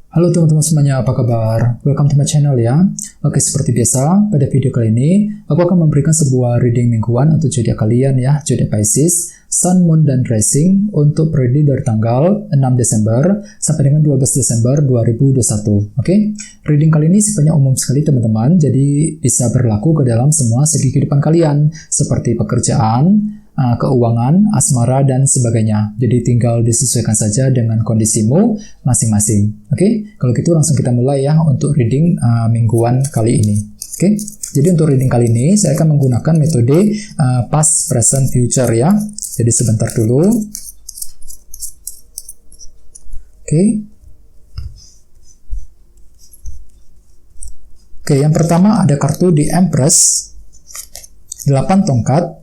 Halo teman-teman semuanya, apa kabar? Welcome to my channel ya. Oke, seperti biasa, pada video kali ini, aku akan memberikan sebuah reading mingguan untuk zodiak kalian ya, zodiak Pisces, Sun, Moon, dan Rising untuk periode dari tanggal 6 Desember sampai dengan 12 Desember 2021. Oke, reading kali ini sifatnya umum sekali teman-teman, jadi bisa berlaku ke dalam semua segi kehidupan kalian, seperti pekerjaan, keuangan, asmara, dan sebagainya. Jadi tinggal disesuaikan saja dengan kondisimu masing-masing. Oke, kalau gitu langsung kita mulai ya untuk reading mingguan kali ini. Oke, jadi untuk reading kali ini saya akan menggunakan metode past, present, future ya. Jadi sebentar dulu. Oke, yang pertama ada kartu The Empress, 8 tongkat,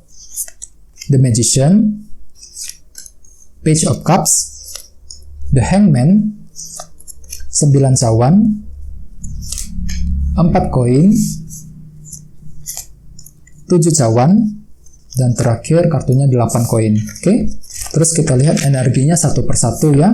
The Magician, Page of Cups, The Hangman, 9 cawan, 4 koin, 7 cawan, dan terakhir kartunya 8 koin. Oke, terus kita lihat energinya satu persatu ya.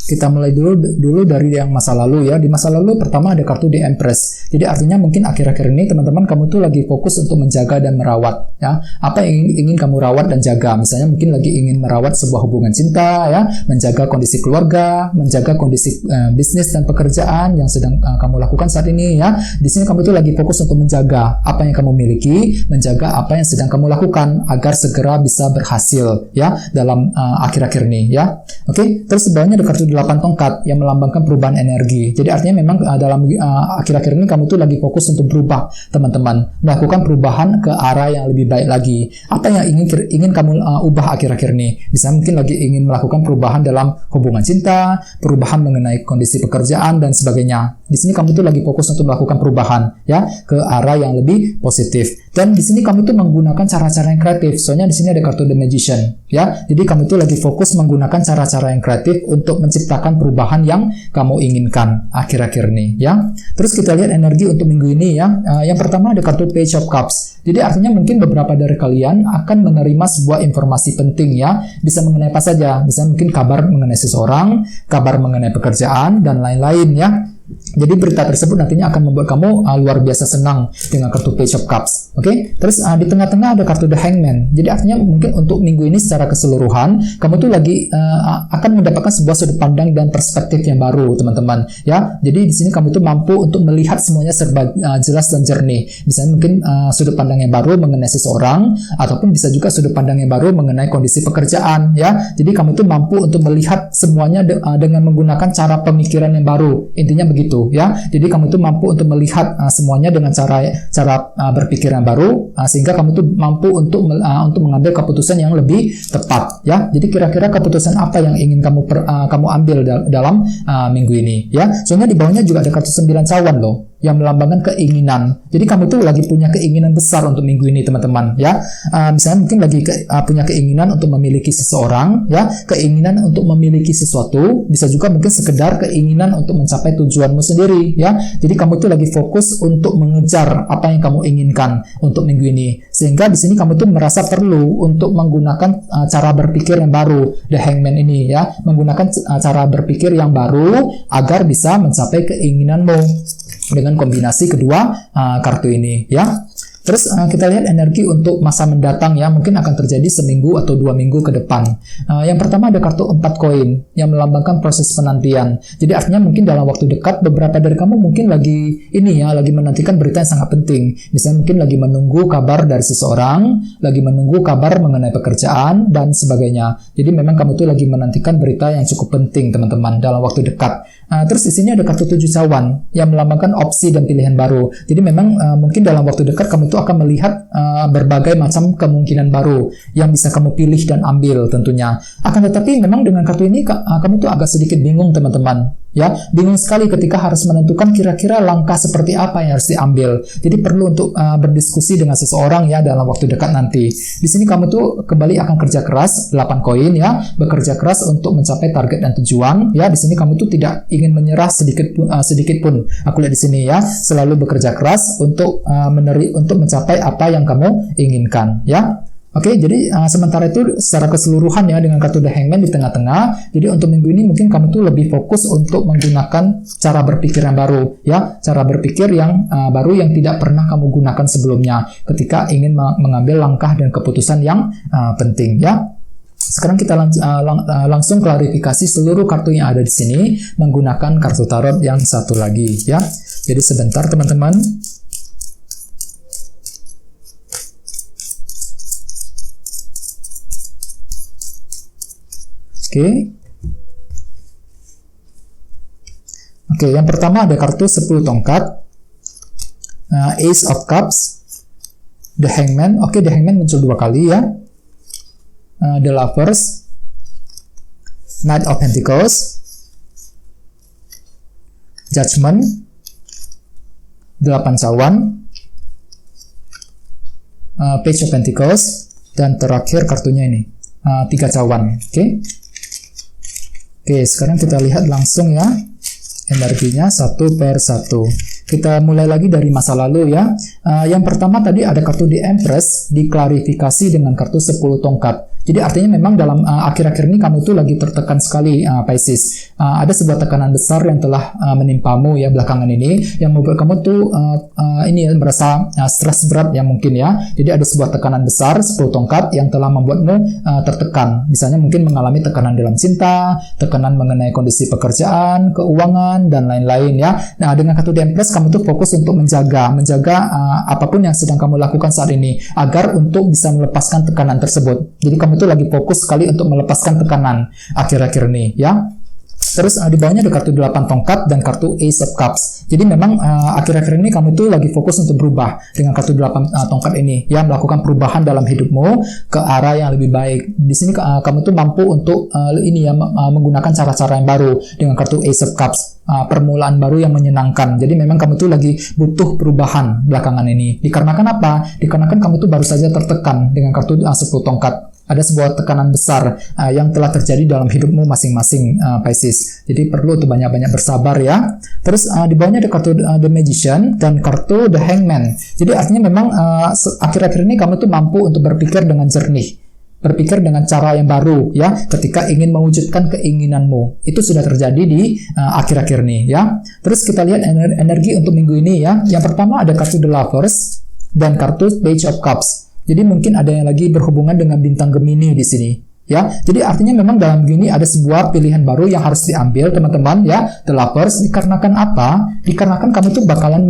Kita mulai dulu dari yang masa lalu ya. Di masa lalu pertama ada kartu The Empress. Jadi artinya mungkin akhir-akhir ini teman-teman kamu tuh lagi fokus untuk menjaga dan merawat ya. Apa yang ingin kamu rawat dan jaga? Misalnya mungkin lagi ingin merawat sebuah hubungan cinta ya, menjaga kondisi keluarga, menjaga kondisi bisnis dan pekerjaan yang sedang kamu lakukan saat ini ya. Di sini kamu tuh lagi fokus untuk menjaga apa yang kamu miliki, menjaga apa yang sedang kamu lakukan agar segera bisa berhasil ya dalam akhir-akhir ini ya. Oke, terus sebelahnya ada kartu 8 tongkat yang melambangkan perubahan energi. Jadi artinya memang dalam akhir-akhir ini kamu tuh lagi fokus untuk berubah, teman-teman. Melakukan perubahan ke arah yang lebih baik lagi. Apa yang ingin kamu ubah akhir-akhir ini? Misalnya mungkin lagi ingin melakukan perubahan dalam hubungan cinta, perubahan mengenai kondisi pekerjaan dan sebagainya. Di sini kamu tuh lagi fokus untuk melakukan perubahan ya ke arah yang lebih positif. Dan di sini kamu tuh menggunakan cara-cara yang kreatif. Soalnya di sini ada kartu The Magician ya. Jadi kamu tuh lagi fokus menggunakan cara-cara yang kreatif untuk menciptakan perubahan yang kamu inginkan akhir-akhir ini ya. Terus kita lihat energi untuk minggu ini ya. Yang pertama ada kartu Page of Cups. Jadi artinya mungkin beberapa dari kalian akan menerima sebuah informasi penting ya. Bisa mengenai apa saja. Bisa mungkin kabar mengenai seseorang, kabar mengenai pekerjaan dan lain-lain ya. Jadi berita tersebut nantinya akan membuat kamu luar biasa senang dengan kartu Page of Cups. Oke, terus di tengah-tengah ada kartu The Hangman. Jadi artinya mungkin untuk minggu ini secara keseluruhan kamu tuh lagi akan mendapatkan sebuah sudut pandang dan perspektif yang baru, teman-teman. Ya, jadi di sini kamu tuh mampu untuk melihat semuanya serba jelas dan jernih. Misalnya mungkin sudut pandang yang baru mengenai seseorang, ataupun bisa juga sudut pandang yang baru mengenai kondisi pekerjaan. Ya, jadi kamu tuh mampu untuk melihat semuanya dengan menggunakan cara pemikiran yang baru. Intinya begitu ya. Jadi kamu tuh mampu untuk melihat semuanya dengan cara berpikir yang baru sehingga kamu tuh mampu untuk mengambil keputusan yang lebih tepat ya. Jadi kira-kira keputusan apa yang ingin kamu ambil dalam minggu ini ya. Soalnya di bawahnya juga ada kartu 9 cawan loh yang melambangkan keinginan. Jadi kamu tuh lagi punya keinginan besar untuk minggu ini teman-teman ya. Misalnya mungkin lagi punya keinginan untuk memiliki seseorang ya, keinginan untuk memiliki sesuatu, bisa juga mungkin sekedar keinginan untuk mencapai tujuanmu sendiri ya. Jadi kamu tuh lagi fokus untuk mengejar apa yang kamu inginkan untuk minggu ini. Sehingga di sini kamu tuh merasa perlu untuk menggunakan cara berpikir yang baru, The Hangman ini ya, menggunakan cara berpikir yang baru agar bisa mencapai keinginanmu dengan kombinasi kedua kartu ini ya. Terus kita lihat energi untuk masa mendatang ya, mungkin akan terjadi seminggu atau 2 minggu ke depan. Yang pertama ada kartu 4 koin yang melambangkan proses penantian. Jadi artinya mungkin dalam waktu dekat beberapa dari kamu mungkin lagi menantikan berita yang sangat penting. Misalnya mungkin lagi menunggu kabar dari seseorang, lagi menunggu kabar mengenai pekerjaan dan sebagainya. Jadi memang kamu tuh lagi menantikan berita yang cukup penting teman-teman dalam waktu dekat. Terus di sini ada kartu 7 cawan yang melambangkan opsi dan pilihan baru. Jadi memang mungkin dalam waktu dekat kamu tuh akan melihat berbagai macam kemungkinan baru yang bisa kamu pilih dan ambil tentunya. Akan tetapi memang dengan kartu ini kamu tuh agak sedikit bingung teman-teman. Ya, bingung sekali ketika harus menentukan kira-kira langkah seperti apa yang harus diambil. Jadi perlu untuk berdiskusi dengan seseorang ya dalam waktu dekat nanti. Di sini kamu tuh kembali akan kerja keras, 8 koin ya, bekerja keras untuk mencapai target dan tujuan. Ya, di sini kamu tuh tidak ingin menyerah sedikit pun. Aku lihat di sini ya, selalu bekerja keras untuk mencapai apa yang kamu inginkan ya. Oke, jadi sementara itu secara keseluruhan ya dengan kartu The Hangman di tengah-tengah. Jadi untuk minggu ini mungkin kamu tuh lebih fokus untuk menggunakan cara berpikir yang baru ya, cara berpikir yang baru yang tidak pernah kamu gunakan sebelumnya ketika ingin mengambil langkah dan keputusan yang penting ya. Sekarang kita langsung klarifikasi seluruh kartu yang ada di sini menggunakan kartu tarot yang satu lagi ya. Jadi sebentar teman-teman. Oke, yang pertama ada kartu 10 tongkat, Ace of Cups, The Hangman. Oke, The Hangman muncul 2 kali ya. The Lovers, Knight of Pentacles, Judgment, 8 cawan, Page of Pentacles, dan terakhir kartunya ini 3 cawan. Oke, sekarang kita lihat langsung ya energinya satu per satu. Kita mulai lagi dari masa lalu ya. Yang pertama tadi ada kartu The Empress diklarifikasi dengan kartu 10 tongkat. Jadi artinya memang dalam akhir-akhir ini kamu tuh lagi tertekan sekali Pisces. Ada sebuah tekanan besar yang telah menimpamu ya belakangan ini yang membuat kamu tuh ini merasa stres berat ya mungkin ya. Jadi ada sebuah tekanan besar 10 tongkat yang telah membuatmu tertekan. Misalnya mungkin mengalami tekanan dalam cinta, tekanan mengenai kondisi pekerjaan, keuangan dan lain-lain ya. Nah, dengan kartu The Empress kamu tuh fokus untuk menjaga apapun yang sedang kamu lakukan saat ini agar untuk bisa melepaskan tekanan tersebut. Jadi kamu tuh lagi fokus sekali untuk melepaskan tekanan akhir-akhir ini ya. Terus di bawahnya ada kartu 8 tongkat dan kartu Ace of Cups. Jadi memang akhir-akhir ini kamu tuh lagi fokus untuk berubah dengan kartu 8 tongkat ini ya, melakukan perubahan dalam hidupmu ke arah yang lebih baik. Di sini kamu tuh mampu untuk menggunakan cara-cara yang baru dengan kartu Ace of Cups. Permulaan baru yang menyenangkan. Jadi memang kamu tuh lagi butuh perubahan belakangan ini. Dikarenakan apa? Dikarenakan kamu tuh baru saja tertekan dengan kartu 10 tongkat. Ada sebuah tekanan besar yang telah terjadi dalam hidupmu masing-masing Pisces. Jadi perlu tuh banyak-banyak bersabar ya. Terus di bawahnya ada kartu The Magician dan kartu The Hangman. Jadi artinya memang akhir-akhir ini kamu tuh mampu untuk berpikir dengan jernih. Berpikir dengan cara yang baru ya ketika ingin mewujudkan keinginanmu. Itu sudah terjadi di akhir-akhir ini ya. Terus kita lihat energi untuk minggu ini ya. Yang pertama ada kartu The Lovers dan kartu Page of Cups. Jadi mungkin ada yang lagi berhubungan dengan bintang Gemini di sini ya. Jadi artinya memang dalam gini ada sebuah pilihan baru yang harus diambil teman-teman ya. The Lovers dikarenakan apa? Dikarenakan kamu tuh bakalan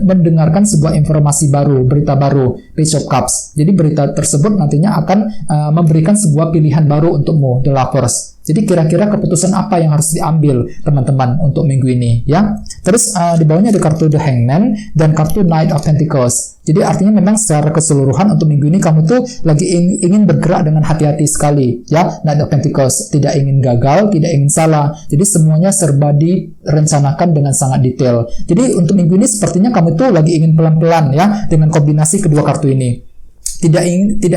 mendengarkan sebuah informasi baru, berita baru, Page of Cups. Jadi berita tersebut nantinya akan memberikan sebuah pilihan baru untukmu, The Lovers. Jadi kira-kira keputusan apa yang harus diambil teman-teman untuk minggu ini ya. Terus di bawahnya ada kartu The Hangman dan kartu Knight of Pentacles. Jadi artinya memang secara keseluruhan untuk minggu ini kamu tuh lagi ingin bergerak dengan hati-hati sekali ya. Knight of Pentacles, tidak ingin gagal, tidak ingin salah. Jadi semuanya serba direncanakan dengan sangat detail. Jadi untuk minggu ini sepertinya kamu tuh lagi ingin pelan-pelan ya dengan kombinasi kedua kartu ini. Tidak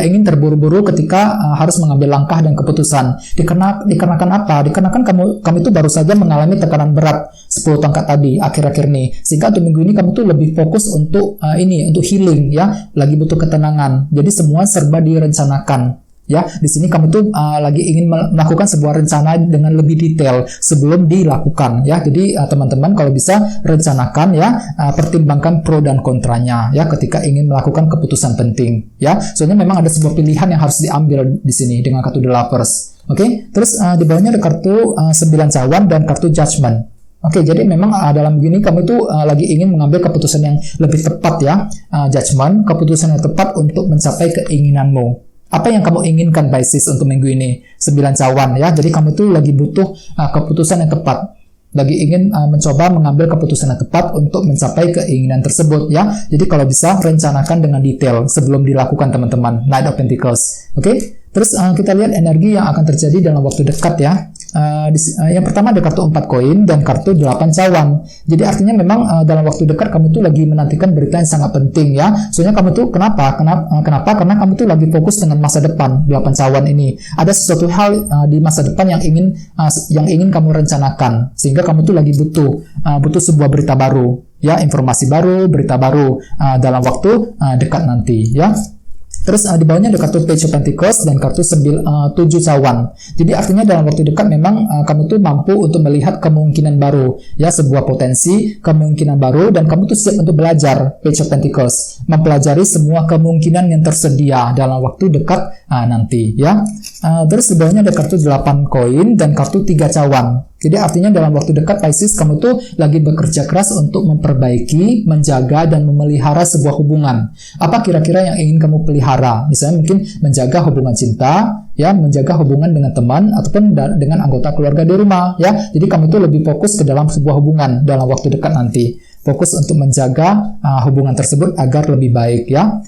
ingin terburu-buru ketika harus mengambil langkah dan keputusan. Dikarenakan apa? Dikarenakan kamu itu baru saja mengalami tekanan berat 10 tongkat tadi akhir-akhir ini. Sehingga untuk minggu ini kamu tuh lebih fokus untuk untuk healing ya, lagi butuh ketenangan. Jadi semua serba direncanakan. Ya, di sini kamu tuh lagi ingin melakukan sebuah rencana dengan lebih detail sebelum dilakukan ya. Jadi teman-teman kalau bisa rencanakan ya, pertimbangkan pro dan kontranya ya ketika ingin melakukan keputusan penting ya. Soalnya memang ada sebuah pilihan yang harus diambil di sini dengan kartu The Lovers. Oke, terus di bawahnya ada kartu 9 cawan dan kartu Judgment. Oke, jadi memang dalam begini kamu tuh lagi ingin mengambil keputusan yang lebih tepat ya, Judgment, keputusan yang tepat untuk mencapai keinginanmu. Apa yang kamu inginkan Pisces untuk minggu ini? 9 cawan ya. Jadi kamu tuh lagi butuh keputusan yang tepat. Lagi ingin mencoba mengambil keputusan yang tepat untuk mencapai keinginan tersebut ya. Jadi kalau bisa rencanakan dengan detail sebelum dilakukan teman-teman. Knight of Pentacles. Oke. Terus kita lihat energi yang akan terjadi dalam waktu dekat ya. Yang pertama ada kartu 4 koin dan kartu 8 cawan. Jadi artinya memang dalam waktu dekat kamu tuh lagi menantikan berita yang sangat penting ya. Soalnya kamu tuh kenapa? Karena kamu tuh lagi fokus dengan masa depan 8 cawan ini. Ada sesuatu hal di masa depan yang ingin kamu rencanakan sehingga kamu tuh lagi butuh sebuah berita baru ya, informasi baru, berita baru dalam waktu dekat nanti ya. Terus di bawahnya ada kartu Page of Pentacles dan kartu 7 cawan. Jadi artinya dalam waktu dekat memang kamu tuh mampu untuk melihat kemungkinan baru, ya, sebuah potensi, kemungkinan baru, dan kamu tuh siap untuk belajar. Page of Pentacles mempelajari semua kemungkinan yang tersedia dalam waktu dekat nanti, ya. Terus di bawahnya ada kartu 8 koin dan kartu 3 cawan. Jadi artinya dalam waktu dekat Pisces kamu tuh lagi bekerja keras untuk memperbaiki, menjaga, dan memelihara sebuah hubungan. Apa kira-kira yang ingin kamu pelihara? Misalnya mungkin menjaga hubungan cinta, ya, menjaga hubungan dengan teman ataupun dengan anggota keluarga di rumah, ya. Jadi kamu tuh lebih fokus ke dalam sebuah hubungan dalam waktu dekat nanti. Fokus untuk menjaga hubungan tersebut agar lebih baik, ya.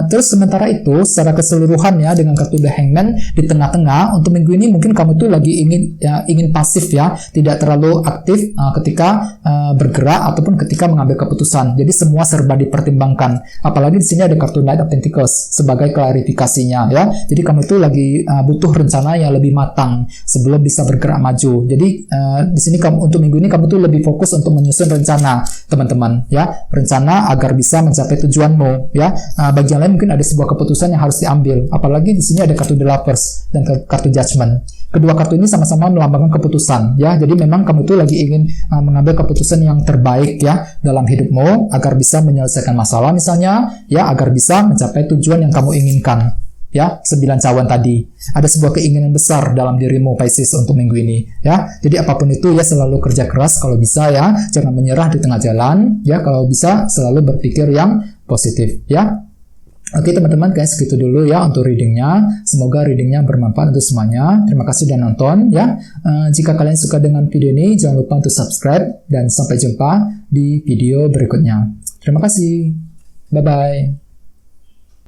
Terus sementara itu secara keseluruhan, ya, dengan kartu The Hangman di tengah-tengah untuk minggu ini mungkin kamu tuh lagi ingin pasif, ya, tidak terlalu aktif ketika bergerak ataupun ketika mengambil keputusan. Jadi semua serba dipertimbangkan. Apalagi di sini ada kartu Knight of Pentacles sebagai klarifikasinya, ya. Jadi kamu tuh lagi butuh rencana yang lebih matang sebelum bisa bergerak maju. Jadi di sini untuk minggu ini kamu tuh lebih fokus untuk menyusun rencana, teman-teman, ya, rencana agar bisa mencapai tujuanmu, ya. Bagi yang lain mungkin ada sebuah keputusan yang harus diambil. Apalagi di sini ada kartu The Lovers dan kartu Judgment. Kedua kartu ini sama-sama melambangkan keputusan, ya. Jadi memang kamu itu lagi ingin mengambil keputusan yang terbaik, ya, dalam hidupmu agar bisa menyelesaikan masalah misalnya, ya, agar bisa mencapai tujuan yang kamu inginkan. Ya, 9 cawan tadi. Ada sebuah keinginan besar dalam dirimu Pisces untuk minggu ini, ya. Jadi apapun itu, ya, selalu kerja keras kalau bisa, ya. Jangan menyerah di tengah jalan, ya. Kalau bisa selalu berpikir yang positif, ya. Oke teman-teman, guys, segitu dulu ya untuk readingnya. Semoga readingnya bermanfaat untuk semuanya. Terima kasih sudah nonton, ya. Jika kalian suka dengan video ini, jangan lupa untuk subscribe dan sampai jumpa di video berikutnya. Terima kasih. Bye-bye.